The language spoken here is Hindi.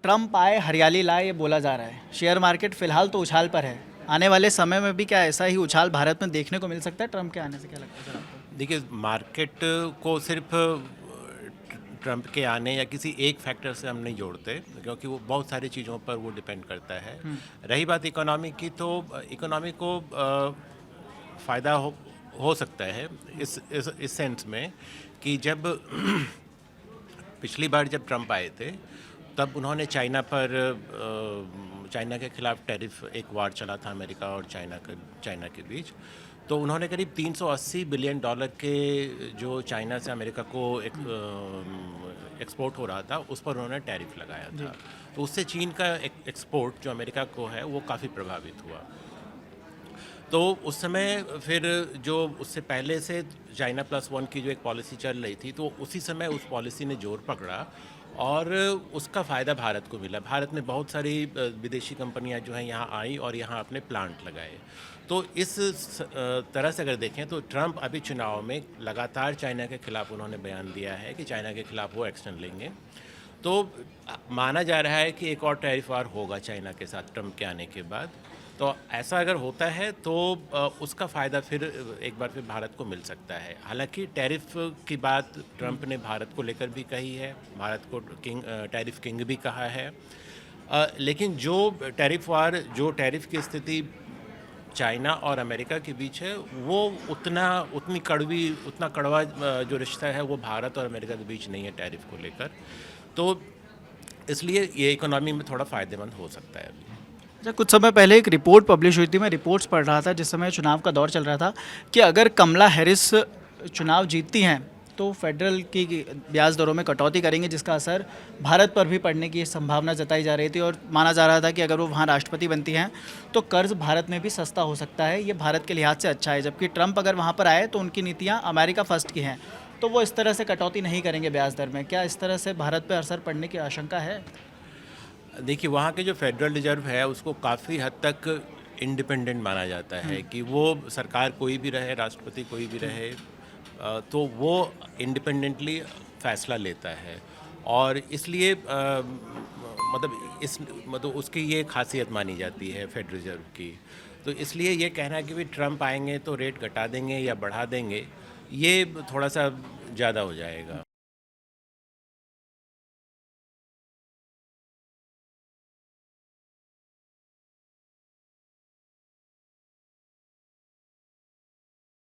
ट्रम्प आए हरियाली लाए ये बोला जा रहा है। शेयर मार्केट फिलहाल तो उछाल पर है। आने वाले समय में भी क्या ऐसा ही उछाल भारत में देखने को मिल सकता है ट्रम्प के आने से? क्या लगता है सर आपको? देखिए, मार्केट को सिर्फ ट्रंप के आने या किसी एक फैक्टर से हम नहीं जोड़ते, क्योंकि वो बहुत सारी चीज़ों पर वो डिपेंड करता है। रही बात इकोनॉमी की, तो इकोनॉमी को फ़ायदा हो सकता है इस सेंस में कि जब पिछली बार जब ट्रंप आए थे, तब उन्होंने चाइना के खिलाफ टैरिफ, एक वार चला था अमेरिका और चाइना के बीच। तो उन्होंने करीब 380 बिलियन डॉलर के जो चाइना से अमेरिका को एक्सपोर्ट हो रहा था, उस पर उन्होंने टैरिफ लगाया था। तो उससे चीन का एक्सपोर्ट जो अमेरिका को है वो काफ़ी प्रभावित हुआ। तो उस समय फिर जो उससे पहले से चाइना प्लस वन की जो एक पॉलिसी चल रही थी, तो उसी समय उस पॉलिसी ने जोर पकड़ा और उसका फ़ायदा भारत को मिला। भारत में बहुत सारी विदेशी कंपनियां जो हैं यहाँ आई और यहाँ अपने प्लांट लगाए। तो इस तरह से अगर देखें तो ट्रंप अभी चुनाव में लगातार चाइना के खिलाफ उन्होंने बयान दिया है कि चाइना के खिलाफ वो एक्शन लेंगे। तो माना जा रहा है कि एक और टैरिफ वार होगा चाइना के साथ ट्रंप के आने के बाद। तो ऐसा अगर होता है तो उसका फ़ायदा फिर एक बार फिर भारत को मिल सकता है। हालांकि टैरिफ की बात ट्रंप ने भारत को लेकर भी कही है, भारत को टैरिफ किंग भी कहा है। लेकिन जो टैरिफ की स्थिति चाइना और अमेरिका के बीच है, वो उतना कड़वा जो रिश्ता है वो भारत और अमेरिका के बीच नहीं है टैरिफ को लेकर। तो इसलिए ये इकोनॉमी में थोड़ा फ़ायदेमंद हो सकता है अभी। अच्छा, कुछ समय पहले एक रिपोर्ट पब्लिश हुई थी, मैं रिपोर्ट्स पढ़ रहा था जिस समय चुनाव का दौर चल रहा था, कि अगर कमला हैरिस चुनाव जीतती हैं तो फेडरल की ब्याज दरों में कटौती करेंगे, जिसका असर भारत पर भी पड़ने की संभावना जताई जा रही थी। और माना जा रहा था कि अगर वो वहाँ राष्ट्रपति बनती हैं तो कर्ज भारत में भी सस्ता हो सकता है, ये भारत के लिहाज से अच्छा है। जबकि ट्रंप अगर वहाँ पर आए तो उनकी नीतियाँ अमेरिका फर्स्ट की हैं, तो वो इस तरह से कटौती नहीं करेंगे ब्याज दर में। क्या इस तरह से भारत पर असर पड़ने की आशंका है? देखिए, वहाँ के जो फेडरल रिजर्व है उसको काफ़ी हद तक इंडिपेंडेंट माना जाता है कि वो सरकार कोई भी रहे, राष्ट्रपति कोई भी रहे, तो वो इंडिपेंडेंटली फ़ैसला लेता है। और इसलिए मतलब उसकी ये खासियत मानी जाती है फेडरल रिजर्व की। तो इसलिए ये कहना कि भाई ट्रंप आएंगे तो रेट घटा देंगे या बढ़ा देंगे, ये थोड़ा सा ज़्यादा हो जाएगा।